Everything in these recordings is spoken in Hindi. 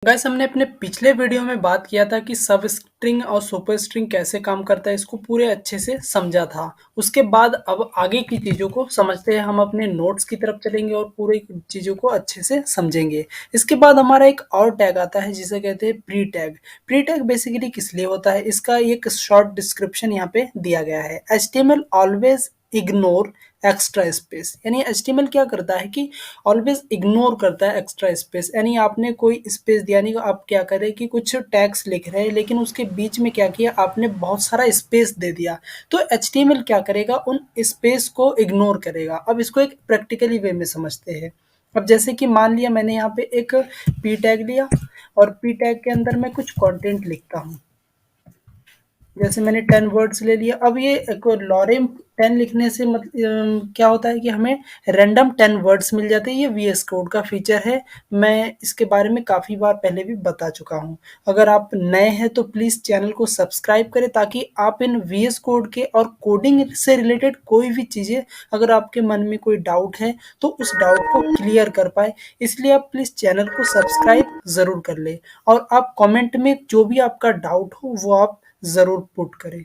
गाइस हमने अपने पिछले वीडियो में बात किया था कि सब स्ट्रिंग और सुपर स्ट्रिंग कैसे काम करता है, इसको पूरे अच्छे से समझा था। उसके बाद अब आगे की चीज़ों को समझते हैं, हम अपने नोट्स की तरफ चलेंगे और पूरी चीज़ों को अच्छे से समझेंगे। इसके बाद हमारा एक और टैग आता है जिसे कहते हैं pre tag. Pre tag basically किस लिए होता है, इसका एक शॉर्ट डिस्क्रिप्शन यहाँ पे दिया गया है। HTML always ignore extra space, यानी HTML क्या करता है कि ऑलवेज इग्नोर करता है एक्स्ट्रा स्पेस। यानी आपने कोई स्पेस दिया नहीं, आप क्या करें कि कुछ टैग्स लिख रहे हैं लेकिन उसके बीच में क्या किया आपने, बहुत सारा स्पेस दे दिया। तो HTML क्या करेगा, उन स्पेस को इग्नोर करेगा। अब इसको एक प्रैक्टिकली वे में समझते हैं। अब जैसे कि मान लिया मैंने यहाँ पे एक पी टैग लिया और पी टैग के अंदर मैं कुछ कंटेंट लिखता हूँ। जैसे मैंने 10 वर्ड्स ले लिया। अब ये लॉरेम 10 लिखने से क्या होता है कि हमें रैंडम 10 वर्ड्स मिल जाते हैं। ये VS कोड का फीचर है। मैं इसके बारे में काफ़ी बार पहले भी बता चुका हूँ। अगर आप नए हैं तो प्लीज़ चैनल को सब्सक्राइब करें ताकि आप इन VS कोड के और कोडिंग से रिलेटेड कोई भी चीज़ें, अगर आपके मन में कोई डाउट है तो उस डाउट को क्लियर कर पाए। इसलिए आप प्लीज़ चैनल को सब्सक्राइब ज़रूर कर लें और आप कमेंट में जो भी आपका डाउट हो वो आप ज़रूर पुट करें।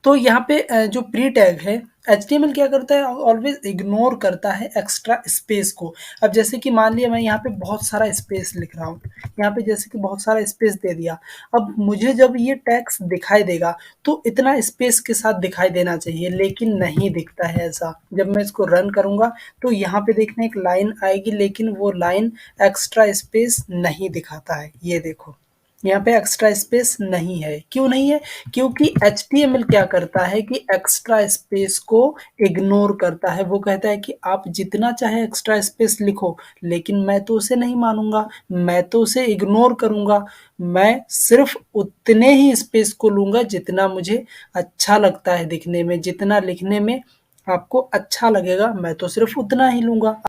तो यहाँ पे जो प्री टैग है, HTML क्या करता है, ऑलवेज इग्नोर करता है एक्स्ट्रा स्पेस को। अब जैसे कि मान लिया मैं यहाँ पे बहुत सारा स्पेस लिख रहा हूँ, यहाँ पे जैसे कि बहुत सारा स्पेस दे दिया। अब मुझे जब ये टैक्स दिखाई देगा तो इतना स्पेस के साथ दिखाई देना चाहिए, लेकिन नहीं दिखता है ऐसा। जब मैं इसको रन करूँगा तो यहाँ पे देखने एक लाइन आएगी, लेकिन वो लाइन एक्स्ट्रा स्पेस नहीं दिखाता है। ये देखो, यहाँ पे एक्स्ट्रा स्पेस नहीं है। क्यों नहीं है? क्योंकि HTML क्या करता है कि एक्स्ट्रा स्पेस को इग्नोर करता है। वो कहता है कि आप जितना चाहे एक्स्ट्रा स्पेस लिखो, लेकिन मैं तो उसे नहीं मानूंगा, मैं तो उसे इग्नोर करूंगा। मैं सिर्फ उतने ही स्पेस को लूंगा जितना मुझे अच्छा लगता है दिखने में, जितना लिखने में आपको अच्छा लगेगा, मैं तो सिर्फ उतना ही लूंगा।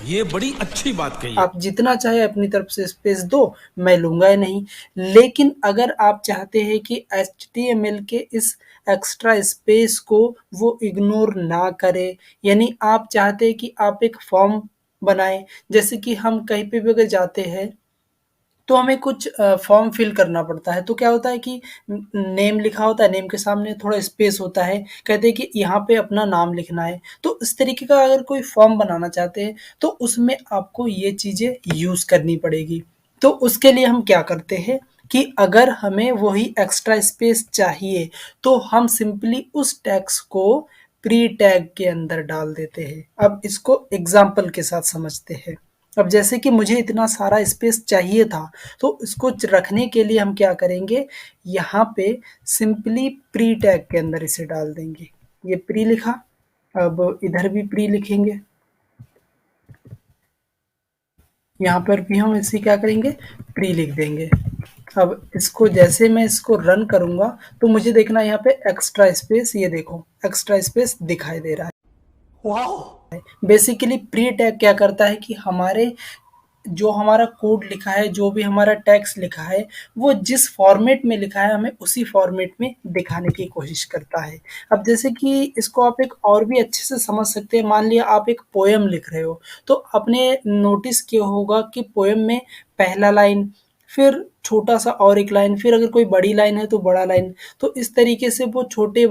ये बड़ी अच्छी बात कही है। आप जितना चाहे अपनी तरफ से स्पेस दो, मैं लूंगा ही नहीं। लेकिन अगर आप चाहते हैं कि HTML के इस एक्स्ट्रा स्पेस को वो इग्नोर ना करे, यानी आप चाहते हैं कि आप एक फॉर्म बनाएं। जैसे कि हम कहीं पे भी अगर जाते हैं तो हमें कुछ फॉर्म फिल करना पड़ता है। तो क्या होता है कि नेम लिखा होता है, नेम के सामने थोड़ा स्पेस होता है, कहते हैं कि यहाँ पे अपना नाम लिखना है। तो इस तरीके का अगर कोई फॉर्म बनाना चाहते हैं तो उसमें आपको ये चीज़ें यूज़ करनी पड़ेगी। तो उसके लिए हम क्या करते हैं कि अगर हमें वही एक्स्ट्रा स्पेस चाहिए तो हम सिंपली उस टैग्स को प्री टैग के अंदर डाल देते हैं। अब इसको एग्जाम्पल के साथ समझते हैं। अब जैसे कि मुझे इतना सारा स्पेस चाहिए था, तो इसको रखने के लिए हम क्या करेंगे, यहाँ पे सिंपली प्री टैग के अंदर इसे डाल देंगे। ये प्री लिखा, अब इधर भी प्री लिखेंगे, यहाँ पर भी हम इसे क्या करेंगे, प्री लिख देंगे। अब इसको जैसे मैं इसको रन करूंगा तो मुझे देखना यहाँ पे एक्स्ट्रा स्पेस, ये देखो एक्स्ट्रा स्पेस दिखाई दे रहा है। बेसिकली प्री टैग क्या करता है कि हमारे जो हमारा कोड लिखा है, जो भी हमारा टेक्स्ट लिखा है, वो जिस फॉर्मेट में लिखा है हमें उसी फॉर्मेट में दिखाने की कोशिश करता है। अब जैसे कि इसको आप एक और भी अच्छे से समझ सकते हैं। मान लिया आप एक पोएम लिख रहे हो, तो आपने नोटिस किया होगा कि पोएम में पहला लाइन, फिर छोटा सा और एक लाइन, फिर अगर कोई बड़ी लाइन है तो बड़ा लाइन। तो इस तरीके से वो छोटे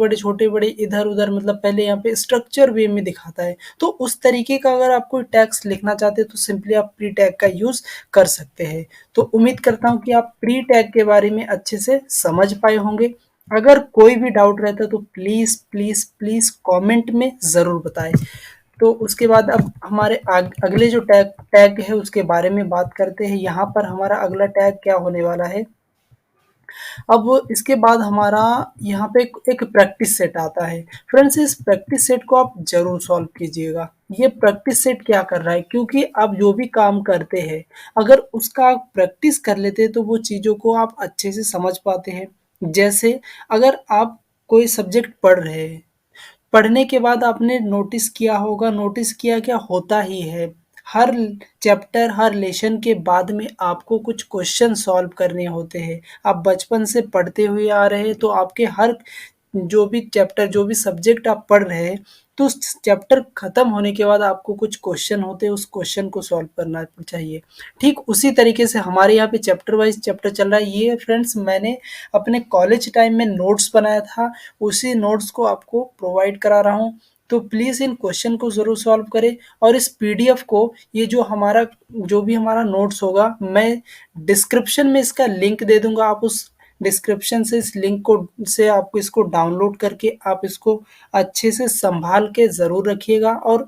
बड़े इधर उधर, मतलब पहले यहाँ पे स्ट्रक्चर वे में दिखाता है। तो उस तरीके का अगर आप कोई टैग्स लिखना चाहते हैं तो सिंपली आप प्री टैग का यूज़ कर सकते हैं। तो उम्मीद करता हूँ कि आप प्री टैग के बारे में अच्छे से समझ पाए होंगे। अगर कोई भी डाउट रहता है तो प्लीज़ प्लीज़ प्लीज़ कमेंट में ज़रूर बताएं। तो उसके बाद अब हमारे अगले जो टैग टैग है उसके बारे में बात करते हैं। यहाँ पर हमारा अगला टैग क्या होने वाला है। अब इसके बाद हमारा यहाँ पे एक प्रैक्टिस सेट आता है। फ्रेंड्स, इस प्रैक्टिस सेट को आप ज़रूर सॉल्व कीजिएगा। ये प्रैक्टिस सेट क्या कर रहा है, क्योंकि आप जो भी काम करते हैं अगर उसका आप प्रैक्टिस कर लेते हैं तो वो चीज़ों को आप अच्छे से समझ पाते हैं। जैसे अगर आप कोई सब्जेक्ट पढ़ रहे हैं, पढ़ने के बाद आपने नोटिस किया होगा, नोटिस किया क्या होता ही है, हर चैप्टर हर लेसन के बाद में आपको कुछ क्वेश्चन सॉल्व करने होते हैं। आप बचपन से पढ़ते हुए आ रहे हैं तो आपके हर जो भी चैप्टर, जो भी सब्जेक्ट आप पढ़ रहे हैं, तो उस चैप्टर खत्म होने के बाद आपको कुछ क्वेश्चन होते हैं, उस क्वेश्चन को सॉल्व करना चाहिए। ठीक उसी तरीके से हमारे यहाँ पे चैप्टर वाइज चैप्टर चल रहा है। ये फ्रेंड्स मैंने अपने कॉलेज टाइम में नोट्स बनाया था, उसी नोट्स को आपको प्रोवाइड करा रहा हूँ। तो प्लीज़ इन क्वेश्चन को ज़रूर सॉल्व करें, और इस पीडीएफ को, ये जो भी हमारा नोट्स होगा, मैं डिस्क्रिप्शन में इसका लिंक दे दूंगा। आप उस डिस्क्रिप्शन से इस लिंक को से आपको इसको डाउनलोड करके आप इसको अच्छे से संभाल के ज़रूर रखिएगा, और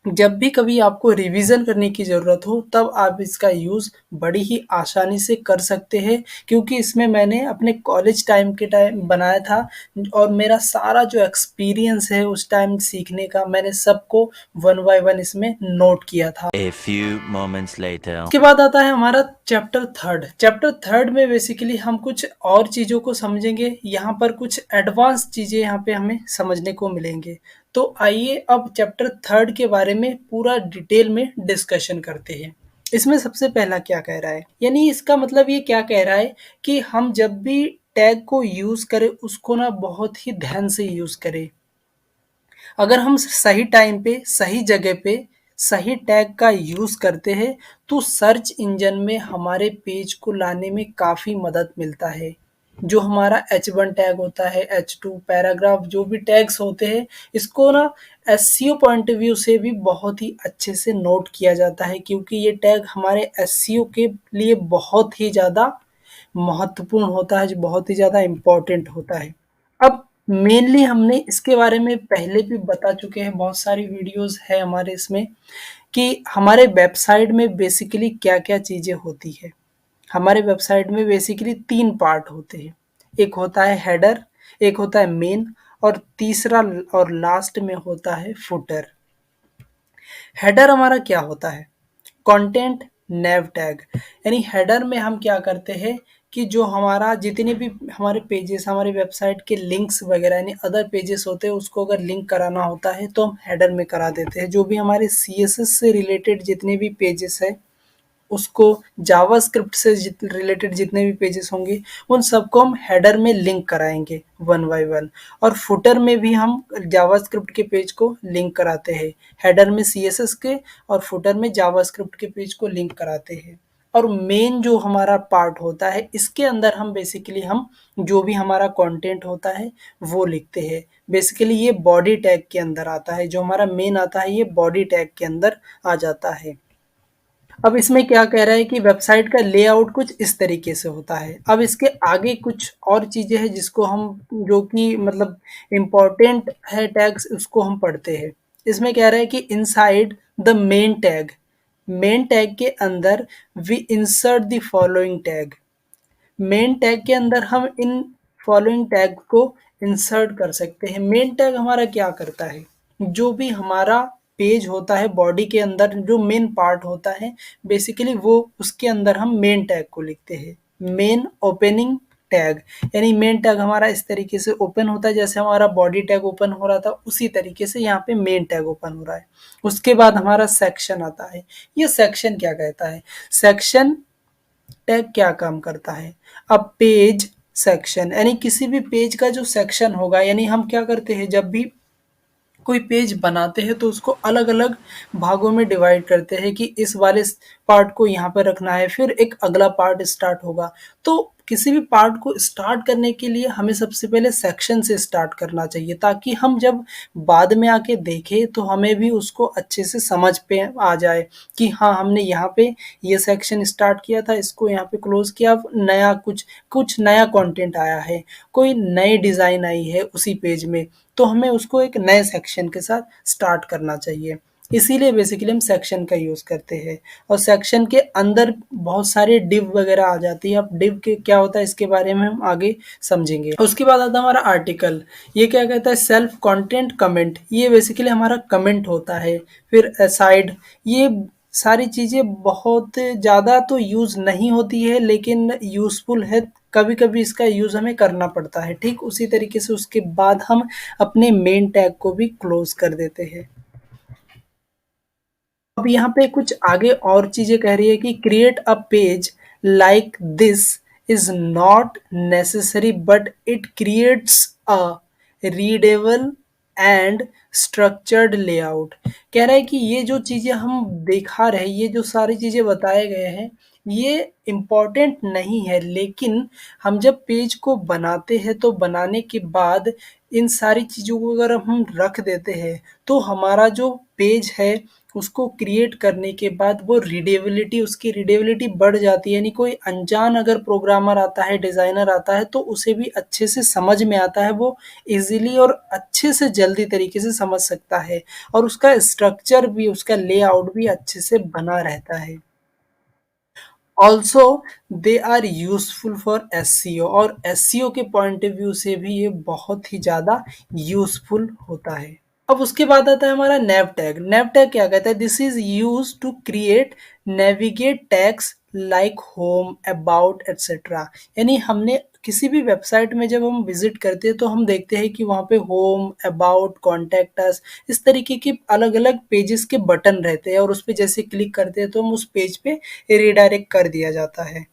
जब भी कभी आपको रिवीजन करने की ज़रूरत हो तब आप इसका यूज़ बड़ी ही आसानी से कर सकते हैं, क्योंकि इसमें मैंने अपने कॉलेज टाइम के टाइम बनाया था, और मेरा सारा जो एक्सपीरियंस है उस टाइम सीखने का, मैंने सबको वन बाय वन इसमें नोट किया था। A few moments later. उसके बाद आता है हमारा चैप्टर थर्ड। चैप्टर थर्ड में बेसिकली हम कुछ और चीज़ों को समझेंगे, यहाँ पर कुछ एडवांस चीज़ें यहाँ पे हमें समझने को मिलेंगे। तो आइए अब चैप्टर थर्ड के बारे में पूरा डिटेल में डिस्कशन करते हैं। इसमें सबसे पहला क्या कह रहा है, यानी इसका मतलब ये क्या कह रहा है कि हम जब भी टैग को यूज़ करें उसको ना बहुत ही ध्यान से यूज़ करें। अगर हम सही टाइम पे, सही जगह पे, सही टैग का यूज़ करते हैं तो सर्च इंजन में हमारे पेज को लाने में काफ़ी मदद मिलता है। जो हमारा H1 टैग होता है, H2 पैराग्राफ, जो भी टैग्स होते हैं, इसको ना एसईओ पॉइंट ऑफ व्यू से भी बहुत ही अच्छे से नोट किया जाता है, क्योंकि ये टैग हमारे एसईओ के लिए बहुत ही ज़्यादा महत्वपूर्ण होता है, जो बहुत ही ज़्यादा इम्पोर्टेंट होता है। अब मेनली हमने इसके बारे में पहले भी बता चुके हैं, बहुत सारी वीडियोस है हमारे इसमें, कि हमारे वेबसाइट में बेसिकली क्या-क्या चीज़ें होती है। हमारे वेबसाइट में बेसिकली 3 पार्ट होते हैं। एक होता है हेडर, एक होता है मेन, और तीसरा और लास्ट में होता है फुटर। हेडर हमारा क्या होता है? कंटेंट नेव टैग, यानी हेडर में हम क्या करते हैं कि जो हमारा जितने भी हमारे पेजेस, हमारी वेबसाइट के लिंक्स वगैरह यानी अदर पेजेस होते हैं, उसको अगर लिंक कराना होता है तो हम हेडर में करा देते हैं। जो भी हमारे सीएसएस से रिलेटेड जितने भी पेजेस है, उसको जावास्क्रिप्ट से रिलेटेड जितने भी पेजेस होंगे, उन सबको हम हेडर में लिंक कराएंगे वन बाय वन। और फुटर में भी हम जावास्क्रिप्ट के पेज को लिंक कराते हैं। हेडर में सीएसएस के और फुटर में जावास्क्रिप्ट के पेज को लिंक कराते हैं। और मेन जो हमारा पार्ट होता है, इसके अंदर हम बेसिकली हम जो भी हमारा कंटेंट होता है वो लिखते हैं। बेसिकली ये बॉडी टैग के अंदर आता है, जो हमारा मेन आता है ये बॉडी टैग के अंदर आ जाता है। अब इसमें क्या कह रहा है कि वेबसाइट का लेआउट कुछ इस तरीके से होता है। अब इसके आगे कुछ और चीज़ें हैं जिसको हम, जो कि मतलब इम्पोर्टेंट है टैग्स, उसको हम पढ़ते हैं। इसमें कह रहा है कि इनसाइड द मेन टैग के अंदर we insert the following tag. Main tag के अंदर हम इन फॉलोइंग टैग को इंसर्ट कर सकते हैं। मेन टैग हमारा क्या करता है? जो भी हमारा पेज होता है बॉडी के अंदर, जो मेन पार्ट होता है, बेसिकली वो उसके अंदर हम मेन टैग को लिखते हैं। मेन ओपनिंग टैग, यानी मेन टैग हमारा इस तरीके से ओपन होता है, जैसे हमारा बॉडी टैग ओपन हो रहा था उसी तरीके से यहाँ पे मेन टैग ओपन हो रहा है। उसके बाद हमारा सेक्शन आता है। ये सेक्शन क्या कहता है? सेक्शन टैग क्या काम करता है? अब पेज सेक्शन, यानी किसी भी पेज का जो सेक्शन होगा, यानी हम क्या करते हैं जब भी कोई पेज बनाते हैं तो उसको अलग अलग भागों में डिवाइड करते हैं कि इस वाले पार्ट को यहाँ पर रखना है, फिर एक अगला पार्ट स्टार्ट होगा। तो किसी भी पार्ट को स्टार्ट करने के लिए हमें सबसे पहले सेक्शन से स्टार्ट करना चाहिए, ताकि हम जब बाद में आके देखें तो हमें भी उसको अच्छे से समझ पे आ जाए कि हाँ, हमने यहाँ पे ये सेक्शन स्टार्ट किया था, इसको यहाँ पे क्लोज किया, अब नया कुछ नया कंटेंट आया है, कोई नई डिज़ाइन आई है उसी पेज में, तो हमें उसको एक नए सेक्शन के साथ स्टार्ट करना चाहिए। इसीलिए बेसिकली हम सेक्शन का यूज़ करते हैं। और सेक्शन के अंदर बहुत सारे डिव वगैरह आ जाती है। अब डिव के क्या होता है इसके बारे में हम आगे समझेंगे। उसके बाद आता है हमारा आर्टिकल। ये क्या कहता है? Self content comment. ये बेसिकली हमारा कमेंट होता है। फिर असाइड, ये सारी चीज़ें बहुत ज़्यादा तो यूज़ नहीं होती है, लेकिन यूज़फुल है। कभी कभी इसका यूज़ हमें करना पड़ता है। ठीक उसी तरीके से उसके बाद हम अपने मेन टैग को भी क्लोज कर देते हैं। अब यहाँ पे कुछ आगे और चीज़ें कह रही है कि create a page like this is not necessary but it creates a readable and structured layout. कह रहा है कि ये जो चीज़ें हम दिखा रहे हैं, ये जो सारी चीज़ें बताए गए हैं, ये इम्पोर्टेंट नहीं है, लेकिन हम जब पेज को बनाते हैं तो बनाने के बाद इन सारी चीज़ों को अगर हम रख देते हैं तो हमारा जो पेज है उसको क्रिएट करने के बाद वो रीडेबिलिटी, उसकी रीडेबिलिटी बढ़ जाती है। यानी कोई अनजान अगर प्रोग्रामर आता है, डिज़ाइनर आता है तो उसे भी अच्छे से समझ में आता है, वो ईज़िली और अच्छे से जल्दी तरीके से समझ सकता है और उसका स्ट्रक्चर भी, उसका लेआउट भी अच्छे से बना रहता है। Also they are useful for SEO, और एसईओ के पॉइंट ऑफ व्यू से भी ये बहुत ही ज़्यादा यूज़फुल होता है। अब उसके बाद आता है हमारा नैव टैग। नैव टैग क्या कहता है? This is use to create navigate tags like home, about etcetera. यानी हमने किसी भी वेबसाइट में जब हम विजिट करते हैं तो हम देखते हैं कि वहाँ पे होम, अबाउट, कॉन्टैक्ट अस, इस तरीके के अलग अलग पेजेस के बटन रहते हैं और उस पर जैसे क्लिक करते हैं तो हम उस पेज पे रिडायरेक्ट कर दिया जाता है।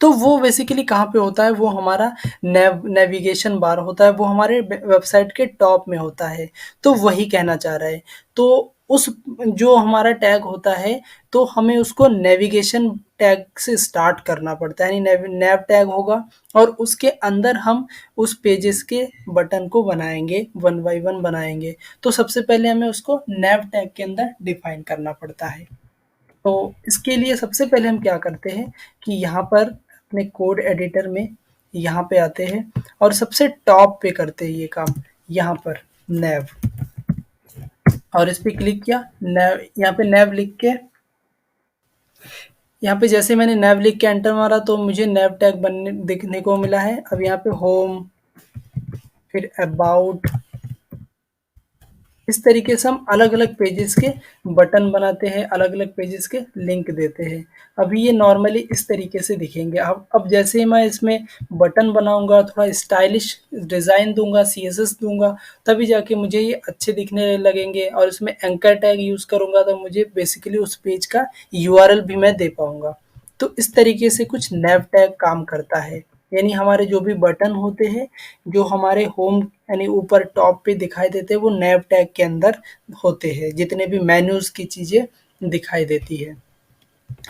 तो वो बेसिकली कहाँ पे होता है? वो हमारा नेविगेशन बार होता है, वो हमारे वेबसाइट के टॉप में होता है। तो वही कहना चाह रहा है। तो उस जो हमारा टैग होता है तो हमें उसको नेविगेशन टैग से स्टार्ट करना पड़ता है, यानी नैव टैग होगा और उसके अंदर हम उस पेजेस के बटन को बनाएंगे, वन बाय वन बनाएंगे। तो सबसे पहले हमें उसको नैव टैग के अंदर डिफाइन करना पड़ता है। तो इसके लिए सबसे पहले हम क्या करते हैं कि यहाँ पर अपने कोड एडिटर में यहाँ पे आते हैं और सबसे टॉप पे करते हैं ये काम, यहाँ पर नैव, और इस पे क्लिक किया, नैव, यहाँ पे नैव लिख के, यहाँ पे जैसे मैंने नैव लिख के एंटर मारा तो मुझे नैव टैग बनने दिखने को मिला है। अब यहाँ पे होम, फिर अबाउट, इस तरीके से हम अलग अलग पेजेस के बटन बनाते हैं, अलग अलग पेजेस के लिंक देते हैं। अभी ये नॉर्मली इस तरीके से दिखेंगे। अब जैसे ही मैं इसमें बटन बनाऊंगा, थोड़ा स्टाइलिश डिज़ाइन दूंगा, सीएसएस दूंगा, तभी जाके मुझे ये अच्छे दिखने लगेंगे और इसमें एंकर टैग यूज़ करूंगा तो मुझे बेसिकली उस पेज का यूआरएल भी मैं दे पाऊंगा। तो इस तरीके से कुछ नैव टैग काम करता है। यानी हमारे जो भी बटन होते हैं, जो हमारे होम यानी ऊपर टॉप पे दिखाई देते हैं, वो नैव टैग के अंदर होते हैं, जितने भी मेन्यूज की चीज़ें दिखाई देती है।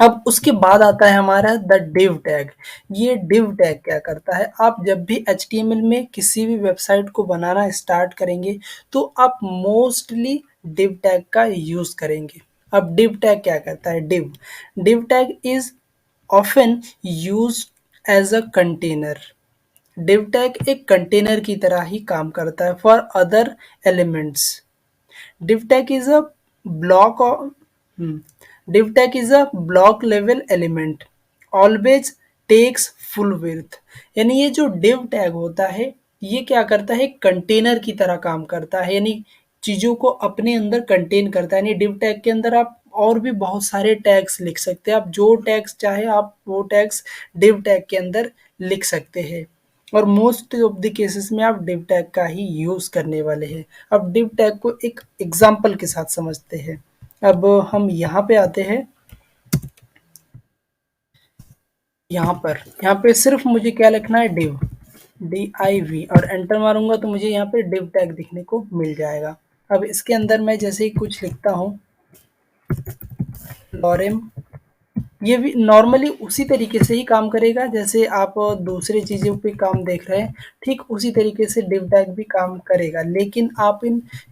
अब उसके बाद आता है हमारा द डिव टैग। ये डिव टैग क्या करता है? आप जब भी एचटीएमएल में किसी भी वेबसाइट को बनाना स्टार्ट करेंगे तो आप मोस्टली डिव टैग का यूज़ करेंगे। अब डिव टैग क्या करता है? Div tag is often used as a container. Div tag एक कंटेनर की तरह ही काम करता है for other elements. div tag is a block of div tag is a block level element, always takes full width। यानी ये जो div tag होता है ये क्या करता है? कंटेनर की तरह काम करता है, यानी चीज़ों को अपने अंदर कंटेन करता है। यानी div tag के अंदर आप और भी बहुत सारे टैग्स लिख सकते हैं, आप जो टैग्स चाहे आप वो टैग्स div tag के अंदर लिख सकते हैं और मोस्ट ऑफ द केसेस में आप div टैग का ही यूज़ करने वाले हैं। अब div टैग को एक एग्जांपल के साथ समझते हैं। अब हम यहाँ पे आते हैं, यहाँ पे सिर्फ मुझे क्या लिखना है? div और एंटर मारूंगा तो मुझे यहाँ पे div टैग दिखने को मिल जाएगा। अब इसके अंदर मैं जैसे ही कुछ लिखता हूँ, लॉरेम, ये भी नॉर्मली उसी तरीके से ही काम करेगा जैसे आप दूसरे चीज़ों पे काम देख रहे हैं, ठीक उसी तरीके से div टैग भी काम करेगा। लेकिन आप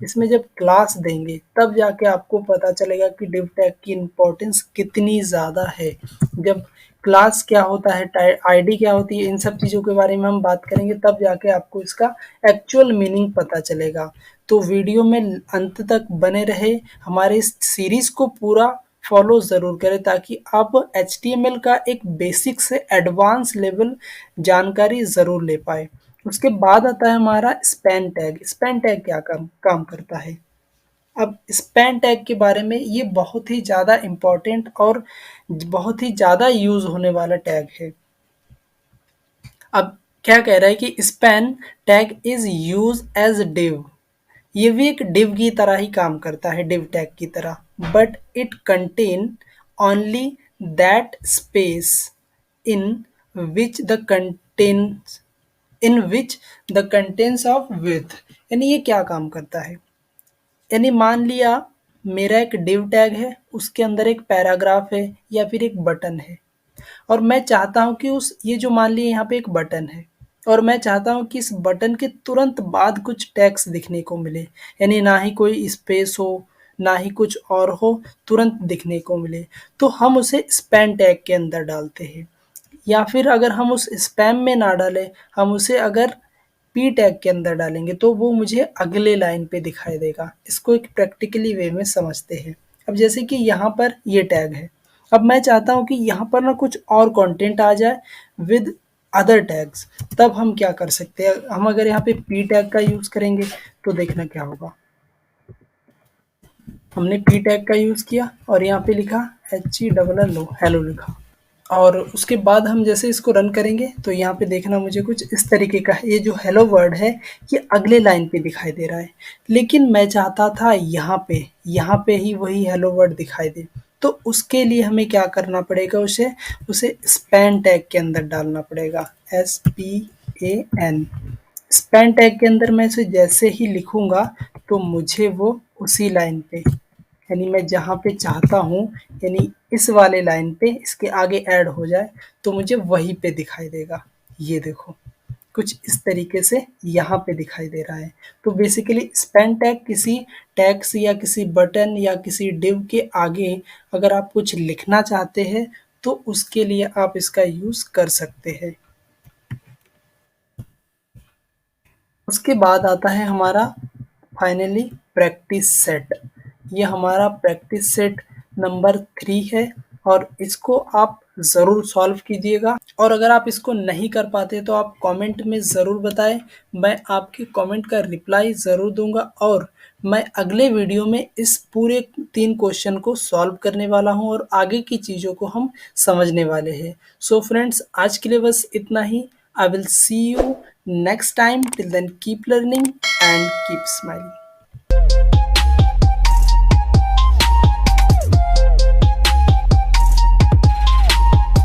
इसमें जब क्लास देंगे तब जाके आपको पता चलेगा कि div टैग की इम्पोर्टेंस कितनी ज़्यादा है। जब क्लास क्या होता है, आईडी क्या होती है, इन सब चीज़ों के बारे में हम बात करेंगे तब जाके आपको इसका एक्चुअल मीनिंग पता चलेगा। तो वीडियो में अंत तक बने रहे, हमारे इस सीरीज़ को पूरा फॉलो ज़रूर करें ताकि आप HTML का एक बेसिक से एडवांस लेवल जानकारी ज़रूर ले पाए। उसके बाद आता है हमारा स्पैन टैग। स्पैन टैग क्या काम करता है? अब स्पैन टैग के बारे में, ये बहुत ही ज़्यादा इम्पोर्टेंट और बहुत ही ज़्यादा यूज़ होने वाला टैग है। अब क्या कह रहा है कि span tag is use as div. ये भी एक div की तरह ही काम करता है, div टैग की तरह, but it contain only that space in which the contents in which the contents of with. यानी ये क्या काम करता है, यानी मान लिया मेरा एक div टैग है, उसके अंदर एक पैराग्राफ है या फिर एक बटन है, और मैं चाहता हूँ कि उस ये जो मान लिया यहाँ पे एक बटन है, और मैं चाहता हूँ कि इस बटन के तुरंत बाद कुछ टेक्स्ट दिखने को मिले, यानी ना ही कोई स्पेस हो ना ही कुछ और हो, तुरंत दिखने को मिले, तो हम उसे स्पैन टैग के अंदर डालते हैं। या फिर अगर हम उस स्पैम में ना डालें, हम उसे अगर पी टैग के अंदर डालेंगे तो वो मुझे अगले लाइन पे दिखाई देगा। इसको एक प्रैक्टिकली वे में समझते हैं। अब जैसे कि यहाँ पर ये टैग है, अब मैं चाहता हूँ कि यहाँ पर ना कुछ और कंटेंट आ जाए विद अदर टैग्स, तब हम क्या कर सकते हैं, हम अगर यहाँ पे पी टैग का यूज़ करेंगे तो देखना क्या होगा। हमने पी टैग का यूज़ किया और यहाँ पे लिखा HELLO हेलो लिखा, और उसके बाद हम जैसे इसको रन करेंगे तो यहाँ पे देखना मुझे कुछ इस तरीके का है। ये जो हेलो वर्ड है ये अगले लाइन पे दिखाई दे रहा है, लेकिन मैं चाहता था यहाँ पे ही वही हेलो वर्ड दिखाई दे, तो उसके लिए हमें क्या करना पड़ेगा, उसे उसे स्पैन टैग के अंदर डालना पड़ेगा, SPAN। स्पैन टैग के अंदर मैं इसे जैसे ही लिखूंगा तो मुझे वो उसी लाइन पे, यानी मैं जहाँ पे चाहता हूँ, यानी इस वाले लाइन पे इसके आगे ऐड हो जाए तो मुझे वहीं पे दिखाई देगा। ये देखो कुछ इस तरीके से यहाँ पे दिखाई दे रहा है। तो बेसिकली स्पैन टैग किसी टैग्स या किसी बटन या किसी डिव के आगे अगर आप कुछ लिखना चाहते हैं तो उसके लिए आप इसका यूज़ कर सकते हैं। उसके बाद आता है हमारा फाइनली प्रैक्टिस सेट। ये हमारा प्रैक्टिस सेट नंबर 3 है और इसको आप ज़रूर सॉल्व कीजिएगा, और अगर आप इसको नहीं कर पाते तो आप कमेंट में ज़रूर बताएं, मैं आपके कमेंट का रिप्लाई ज़रूर दूंगा, और मैं अगले वीडियो में इस पूरे 3 क्वेश्चन को सॉल्व करने वाला हूं और आगे की चीज़ों को हम समझने वाले हैं। सो फ्रेंड्स, आज के लिए बस इतना ही। I will see you next time. Till then, keep learning and keep smiling.